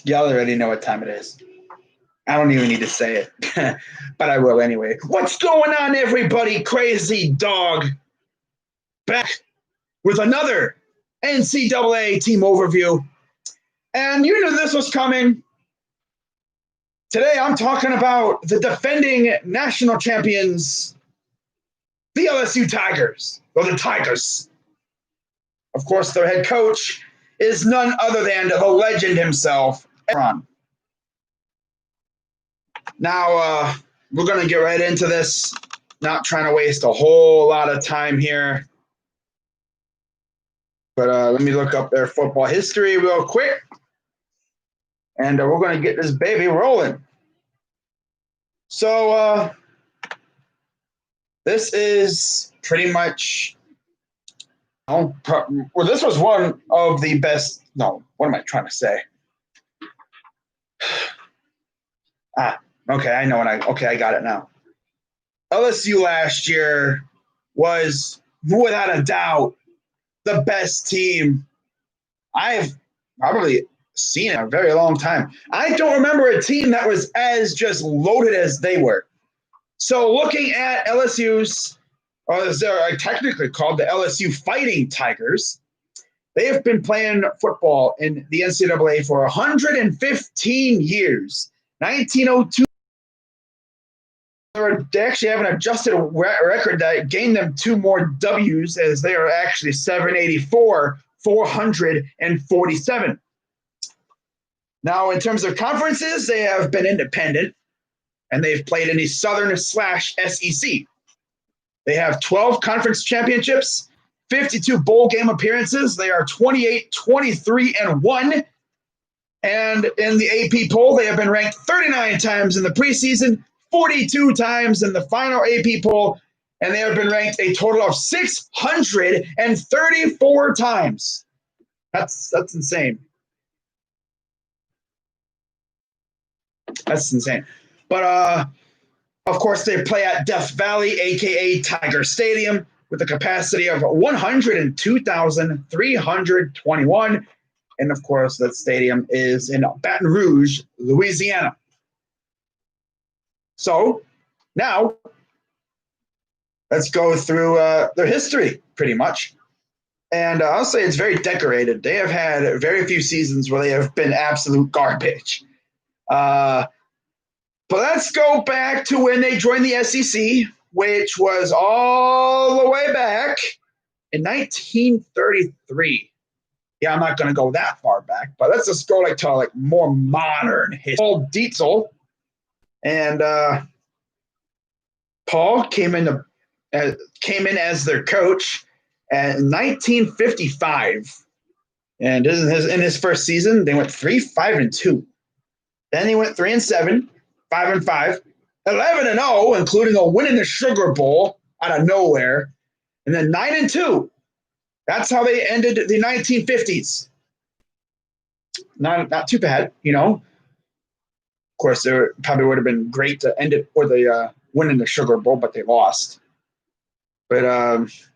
Y'all already know what time it is. I don't even need to say it, but I will anyway. What's going on, everybody? Crazy Dog back with another NCAA team overview. And you knew this was coming. Today I'm talking about the defending national champions, the LSU Tigers, or the Tigers. Of course, their head coach is none other than the legend himself, Aaron. Now, we're going to get right into this, not trying to waste a whole lot of time here. But let me look up their football history real quick. And we're going to get this baby rolling. So this is pretty much, this was one of the best, no, what am I trying to say? Okay, I know I got it now. LSU last year was, without a doubt, the best team I've probably seen in a very long time. I don't remember a team that was as just loaded as they were. So looking at LSU's, or as they're technically called the LSU Fighting Tigers, they have been playing football in the NCAA for 115 years. 1902. They actually have an adjusted record that gained them 2 more W's, as they are actually 784, 447. Now, in terms of conferences, they have been independent, and they've played in the Southern/SEC. They have 12 conference championships, 52 bowl game appearances. They are 28, 23-1. And in the AP poll, they have been ranked 39 times in the preseason, 42 times in the final AP poll, and they have been ranked a total of 634 times. That's insane. That's insane. But, of course, they play at Death Valley, a.k.a. Tiger Stadium, with a capacity of 102,321. And, of course, that stadium is in Baton Rouge, Louisiana. So now let's go through their history pretty much. And I'll say it's very decorated. They have had very few seasons where they have been absolute garbage. But let's go back to when they joined the SEC, which was all the way back in 1933. Yeah, I'm not going to go that far back, but let's just go to more modern history. Paul Dietzel and Paul came in as their coach in 1955, and in his first season they went 3-5-2. Then they went 3-7, 5-5, 11-0, including a win in the Sugar Bowl out of nowhere, and then 9-2. That's how they ended the 1950s. Not too bad, you know. Of course, there probably would have been great to end it with a win in the Sugar Bowl, but they lost. But,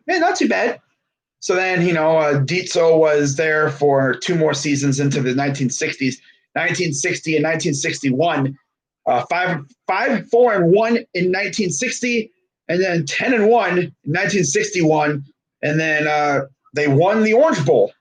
not too bad. So then, Dietzel was there for 2 more seasons into the 1960s, 1960 and 1961. 5-4-1 in 1960, and then 10-1 in 1961, and then they won the Orange Bowl.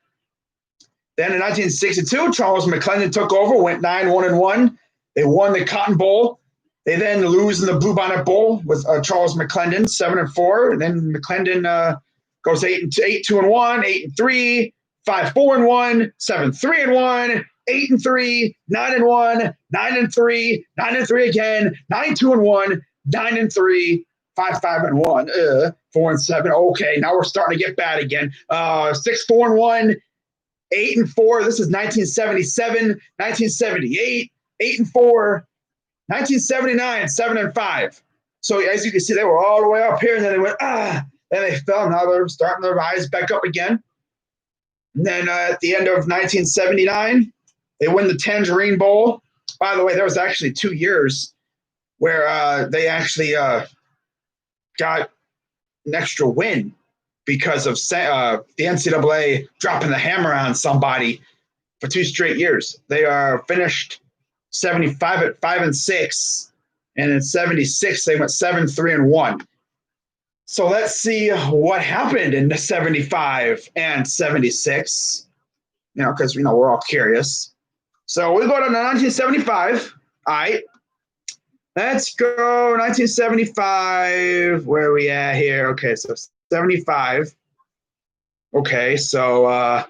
Then in 1962, Charles McClendon took over, went 9-1-1. They won the Cotton Bowl. They then lose in the Bluebonnet Bowl with Charles McClendon, 7-4. And then McClendon goes 8-2-1, 8-3, 5-4-1, 7-3-1, 8-3, 9-1, 9-3, 9-3 again, 9-2-1, 9-3, 5-5-1, 4-7. Okay, now we're starting to get bad again. 6-4-1, 8-4. This is 1977, 1978, 8-4, 1979, 7-5. So as you can see, they were all the way up here, and then they went, then they fell. Now they're starting to rise back up again. And then at the end of 1979, they win the Tangerine Bowl. By the way, there was actually 2 years where they actually got an extra win because of the NCAA dropping the hammer on somebody for 2 straight years. They are finished 75 at 5-6, and in 76 they went 7-3-1. So let's see what happened in the 75 and 76. Because we're all curious. So we go to 1975. All right. Let's go 1975. Where are we at here? Okay, so 75. Okay, so all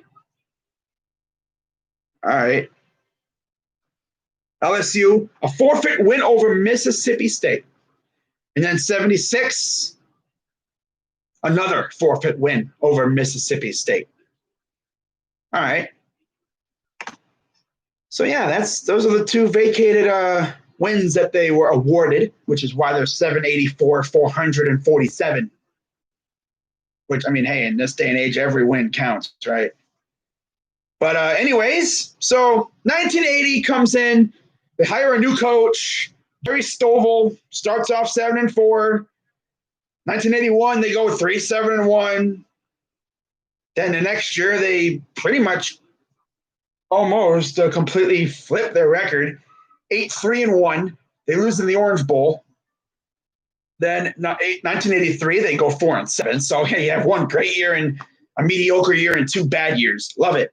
right. LSU, a forfeit win over Mississippi State. And then 76, another forfeit win over Mississippi State. All right. So yeah, those are the 2 vacated wins that they were awarded, which is why they're 784, 447. Which, I mean, hey, in this day and age, every win counts, right? But anyways, so 1980 comes in. They hire a new coach, Jerry Stovall, starts off 7-4. 1981, they go 3-7-1. Then the next year, they pretty much almost completely flip their record. 8-3-1. They lose in the Orange Bowl. Then 1983, they go 4-7. So hey, you have 1 great year and a mediocre year and 2 bad years. Love it.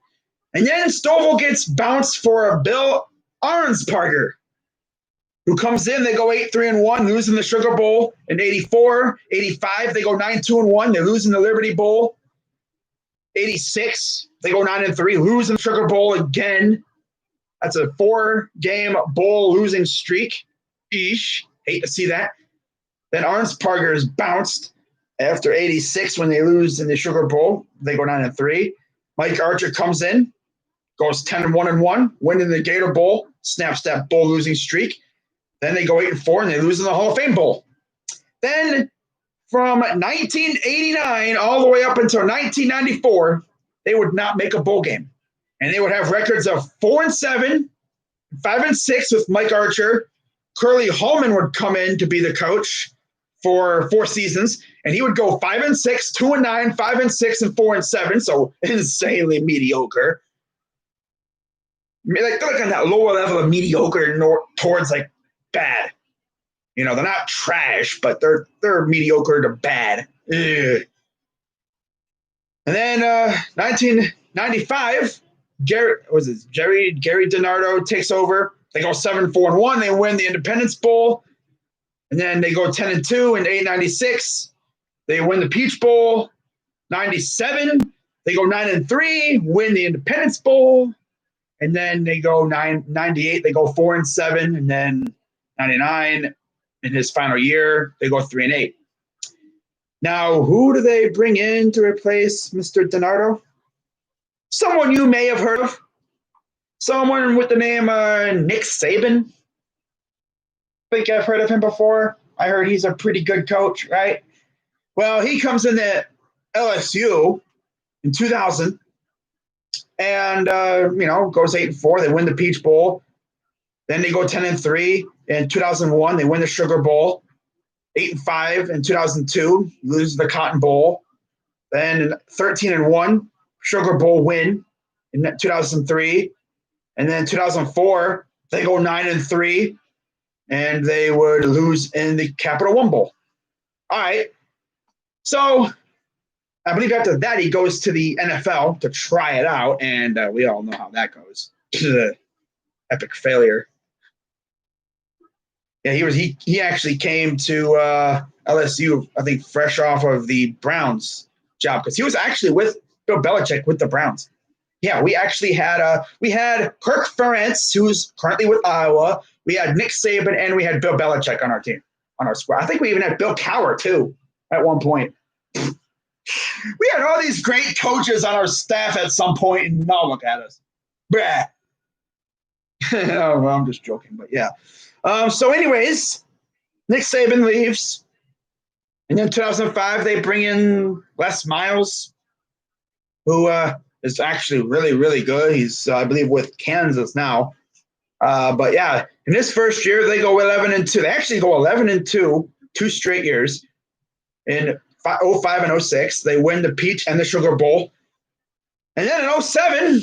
And then Stovall gets bounced for a Bill Arnsparger, who comes in. They go 8-3-1, lose in the Sugar Bowl in 84. 85, they go 9-2-1. They lose in the Liberty Bowl. 86, they go 9-3, lose in the Sugar Bowl again. That's a 4-game bowl losing streak. Eesh. Hate to see that. Then Arnsparger is bounced after 86 when they lose in the Sugar Bowl. They go 9-3. Mike Archer comes in, goes 10-1-1, winning the Gator Bowl, snaps that bowl losing streak. Then they go 8-4 and they lose in the Hall of Fame Bowl. Then from 1989 all the way up until 1994, they would not make a bowl game. And they would have records of 4-7, 5-6 with Mike Archer. Curly Hallman would come in to be the coach for 4 seasons, and he would go 5-6, 2-9, 5-6, and 4-7. So insanely mediocre. Like they're like on that lower level of mediocre towards like bad. They're not trash, but they're mediocre to bad. Ugh. And then 1995, Gary DiNardo takes over. They go 7-4-1. They win the Independence Bowl. And then they go 10-2 in 896. They win the Peach Bowl. 97, they go 9-3, win the Independence Bowl. And then they go 98, they go 4-7. And then 99, in his final year, they go 3-8. Now, who do they bring in to replace Mr. DiNardo? Someone you may have heard of. Someone with the name Nick Saban. I think I've heard of him before. I heard he's a pretty good coach, right? Well, he comes in at LSU in 2000 and, goes 8-4. They win the Peach Bowl. Then they go 10-3. In 2001, they win the Sugar Bowl. 8-5 in 2002, lose the Cotton Bowl. Then 13-1, Sugar Bowl win in 2003. And then 2004, they go 9-3, and they would lose in the Capital One Bowl. All right. So I believe after that, he goes to the NFL to try it out, and we all know how that goes. Epic failure. Yeah, he actually came to LSU, I think, fresh off of the Browns job, because he was actually with Bill Belichick with the Browns. Yeah, we actually had Kirk Ferentz, who's currently with Iowa. We had Nick Saban, and we had Bill Belichick on our team, on our squad. I think we even had Bill Cowher too at one point. We had all these great coaches on our staff at some point, and now look at us. Bruh. Oh, well, I'm just joking, but yeah. So anyways, Nick Saban leaves. And then 2005, they bring in Les Miles, who is actually really, really good. He's, I believe, with Kansas now. But yeah, in this first year, they go 11-2. They actually go 11-2, 2 straight years. In 05 and 06, they win the Peach and the Sugar Bowl. And then in 07,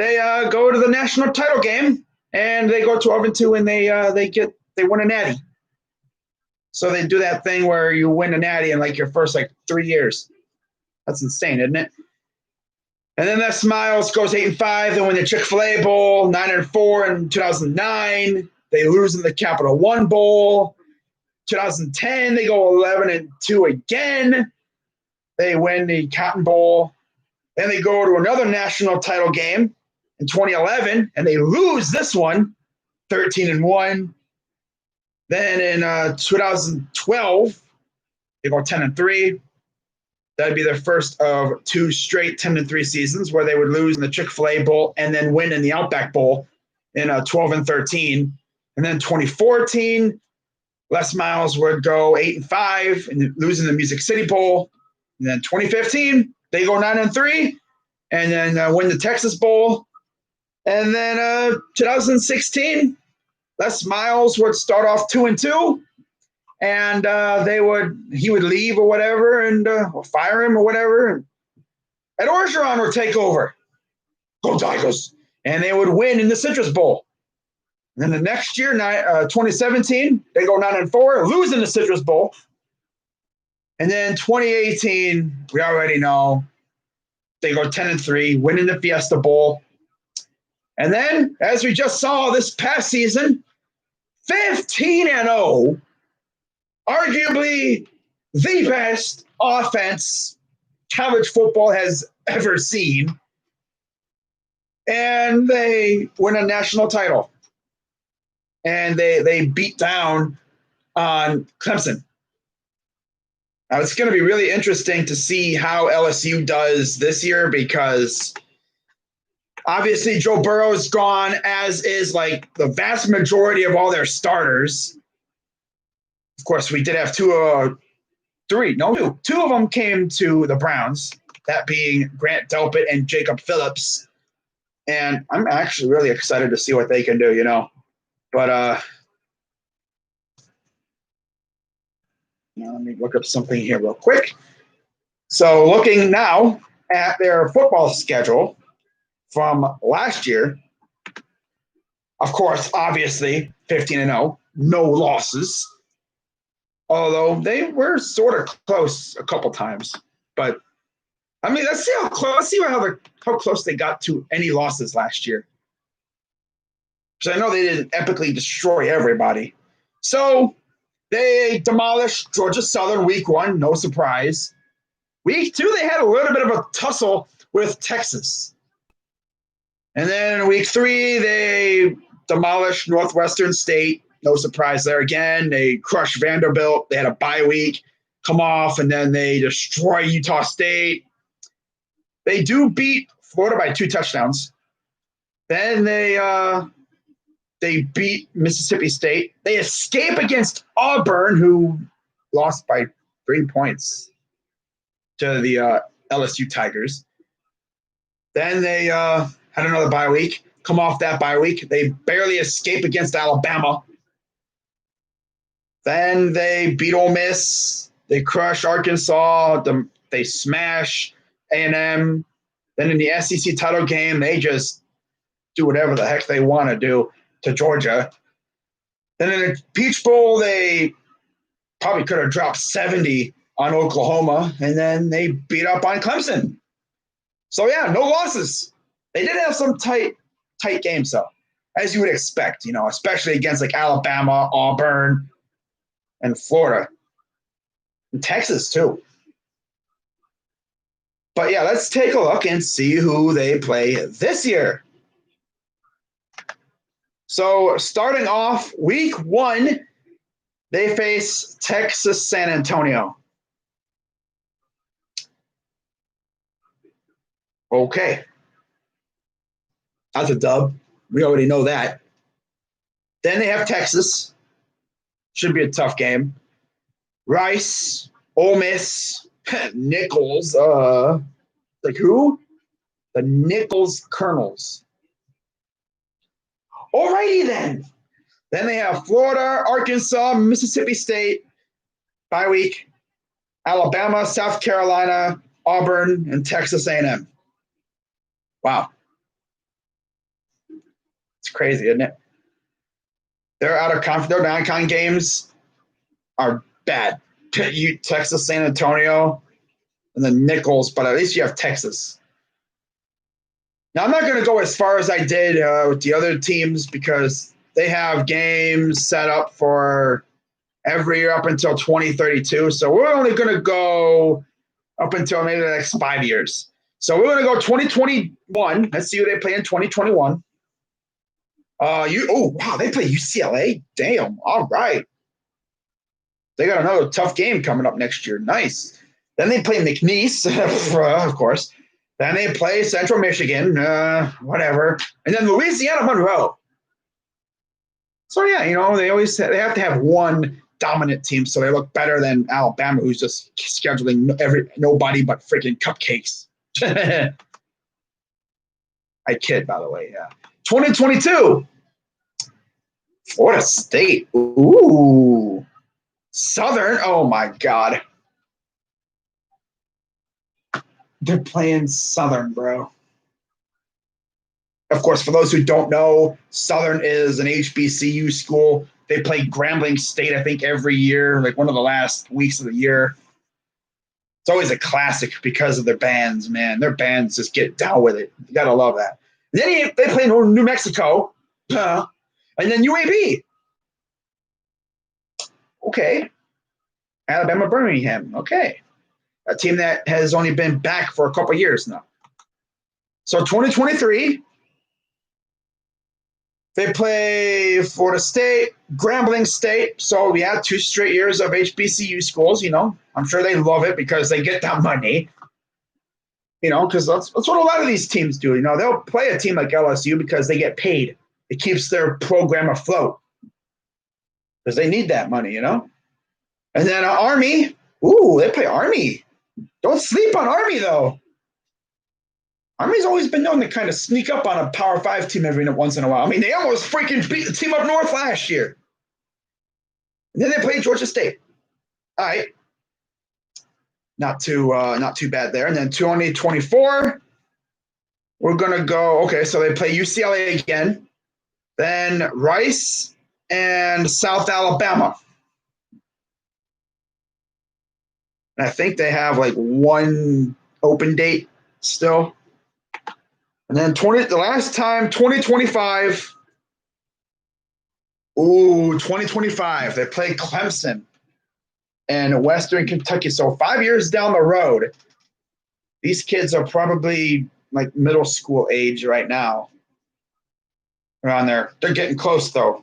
they go to the national title game, and they go 12-2, and they win a Natty. So they do that thing where you win a Natty in like your first 3 years. That's insane, isn't it? And then Les Miles goes 8-5. They win the Chick-fil-A Bowl, 9-4 in 2009. They lose in the Capital One Bowl. 2010, they go 11-2 again. They win the Cotton Bowl. Then they go to another national title game in 2011, and they lose this one, 13-1. Then in 2012, they go 10-3. That'd be their first of 2 straight 10-3 seasons where they would lose in the Chick-fil-A Bowl and then win in the Outback Bowl in 12-13. And then 2014, Les Miles would go 8-5 and lose in the Music City Bowl. And then 2015, they go 9-3 and then win the Texas Bowl. And then 2016, Les Miles would start off 2-2. And he would leave or whatever, and or fire him or whatever. And Ed Orgeron would take over. Go Tigers! And they would win in the Citrus Bowl. And then the next year, 2017, they go 9-4, lose in the Citrus Bowl. And then 2018, we already know, they go 10-3, win in the Fiesta Bowl. And then, as we just saw this past season, 15-0. Arguably the best offense college football has ever seen. And they win a national title. And they beat down on Clemson. Now, it's going to be really interesting to see how LSU does this year because obviously Joe Burrow's gone, as is the vast majority of all their starters. Of course, we did have two of them came to the Browns, that being Grant Delpit and Jacob Phillips. And I'm actually really excited to see what they can do, But let me look up something here real quick. So looking now at their football schedule from last year, of course, obviously 15-0, no losses. Although they were sort of close a couple times, but I mean, let's see how close they got to any losses last year. Because I know they didn't epically destroy everybody. So they demolished Georgia Southern week 1, no surprise. Week 2, they had a little bit of a tussle with Texas. And then week 3, they demolished Northwestern State. No surprise there again. They crushed Vanderbilt. They had a bye week, come off, and then they destroy Utah State. They do beat Florida by 2 touchdowns. Then they beat Mississippi State. They escape against Auburn, who lost by 3 points to the LSU Tigers. Then they had another bye week. Come off that bye week. They barely escape against Alabama. Then they beat Ole Miss. They crush Arkansas. They smash A&M. Then in the SEC title game, they just do whatever the heck they want to do to Georgia. Then in the Peach Bowl, they probably could have dropped 70 on Oklahoma, and then they beat up on Clemson. So, yeah, no losses. They did have some tight games, though, as you would expect, especially against Alabama, Auburn, and Florida, and Texas too. But yeah, let's take a look and see who they play this year. So starting off week 1, they face Texas San Antonio. Okay. That's a dub. We already know that. Then they have Texas. Should be a tough game. Rice, Ole Miss, Nichols. Who? The Nichols Colonels. Alrighty then. Then they have Florida, Arkansas, Mississippi State, bye week, Alabama, South Carolina, Auburn, and Texas A&M. Wow. It's crazy, isn't it? They're out of conference. Their non-con games are bad. Texas, San Antonio, and then Nichols, but at least you have Texas. Now, I'm not going to go as far as I did with the other teams because they have games set up for every year up until 2032. So we're only going to go up until maybe the next 5 years. So we're going to go 2021. Let's see who they play in 2021. Wow, they play UCLA. Damn. All right. They got another tough game coming up next year. Nice. Then they play McNeese, of course. Then they play Central Michigan, whatever. And then Louisiana Monroe. So, yeah, they have to have one dominant team so they look better than Alabama, who's just scheduling nobody but freaking cupcakes. I kid, by the way, yeah. 2022. Florida State. Ooh. Southern. Oh, my God. They're playing Southern, bro. Of course, for those who don't know, Southern is an HBCU school. They play Grambling State, I think, every year, like one of the last weeks of the year. It's always a classic because of their bands, man. Their bands just get down with it. You got to love that. Then they play New Mexico, and then UAB. Okay. Alabama Birmingham. Okay. A team that has only been back for a couple of years now. So 2023, they play Florida State, Grambling State. So we had 2 straight years of HBCU schools, I'm sure they love it because they get that money, because that's what a lot of these teams do. They'll play a team like LSU because they get paid. It keeps their program afloat because they need that money, And then Army. Ooh, they play Army. Don't sleep on Army, though. Army's always been known to kind of sneak up on a Power 5 team every once in a while. I mean, they almost freaking beat the team up north last year. And then they played Georgia State. All right. Not too bad there. And then 2024, we're going to go, okay, so they play UCLA again. Then Rice and South Alabama. And I think they have like one open date still. And then the last time, 2025. Ooh, 2025. They play Clemson in Western Kentucky. So 5 years down the road, these kids are probably like middle school age right now. Around there. They're getting close, though.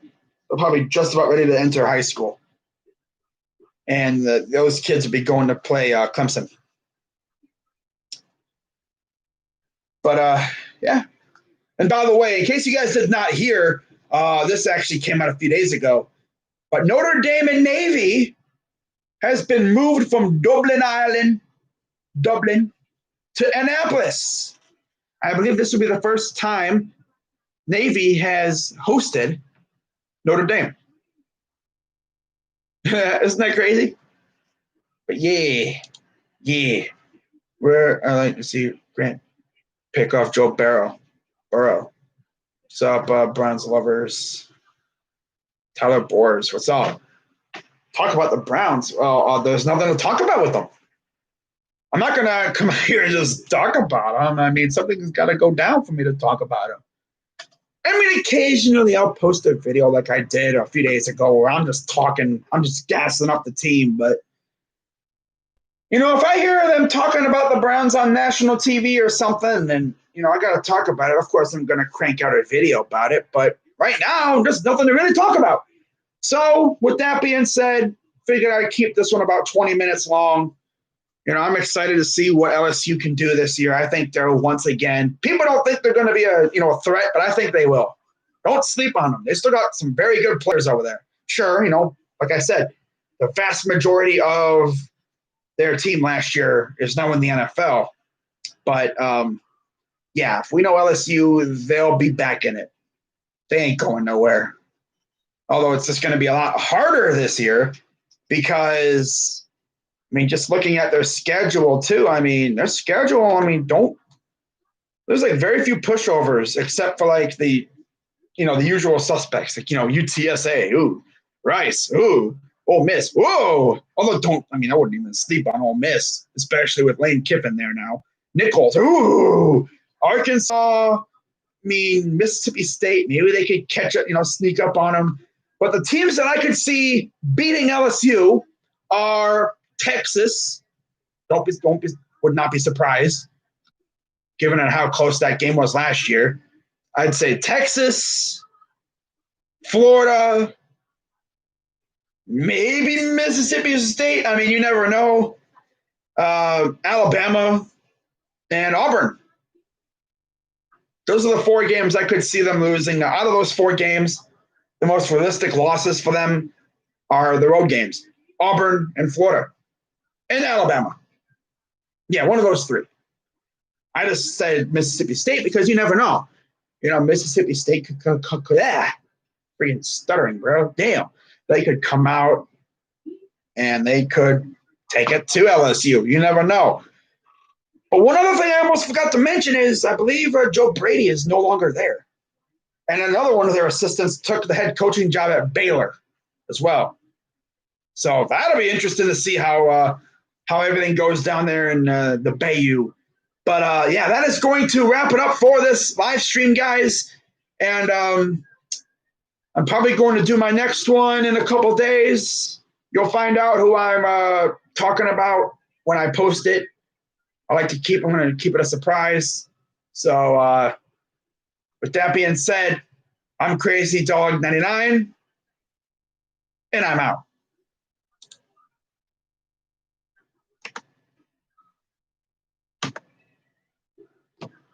They're probably just about ready to enter high school. And those kids will be going to play Clemson. But, yeah. And by the way, in case you guys did not hear, this actually came out a few days ago. But Notre Dame and Navy has been moved from Dublin, Ireland, to Annapolis. I believe this will be the first time Navy has hosted Notre Dame. Isn't that crazy? But yeah. I like to see Grant pick off Joe Burrow. What's up, Browns lovers? Tyler Bors, what's up? Talk about the Browns. Well, there's nothing to talk about with them. I'm not going to come out here and just talk about them. I mean, something's got to go down for me to talk about them. I mean, occasionally I'll post a video like I did a few days ago where I'm just talking, I'm just gassing up the team. But, if I hear them talking about the Browns on national TV or something, then, I got to talk about it. Of course, I'm going to crank out a video about it. But right now, there's nothing to really talk about. So with that being said, figured I'd keep this one about 20 minutes long. I'm excited to see what LSU can do this year. I think they're once again, people don't think they're going to be a threat, but I think they will. Don't sleep on them. They still got some very good players over there. Sure, like I said, the vast majority of their team last year is now in the NFL. But, yeah, if we know LSU, they'll be back in it. They ain't going nowhere. Although it's just going to be a lot harder this year because, just looking at their schedule too, there's like very few pushovers except for like the the usual suspects, like, UTSA, ooh, Rice, ooh, Ole Miss, whoa. Although I wouldn't even sleep on Ole Miss, especially with Lane Kiffin there now. Nichols, ooh, Arkansas, Mississippi State, maybe they could catch up, sneak up on them. But the teams that I could see beating LSU are Texas. Would not be surprised, given how close that game was last year. I'd say Texas, Florida, maybe Mississippi State. You never know. Alabama and Auburn. Those are the 4 games I could see them losing. Now, out of those 4 games, the most realistic losses for them are the road games. Auburn and Florida and Alabama. Yeah, one of those 3. I just said Mississippi State because you never know. Mississippi State could freaking stuttering, bro. Damn. They could come out and they could take it to LSU. You never know. But one other thing I almost forgot to mention is I believe Joe Brady is no longer there. And another one of their assistants took the head coaching job at Baylor as well. So that'll be interesting to see how everything goes down there in the Bayou. But that is going to wrap it up for this live stream, guys. And I'm probably going to do my next one in a couple days. You'll find out who I'm talking about when I post it. I'm going to keep it a surprise. So with that being said, I'm Crazy Dog 99, and I'm out.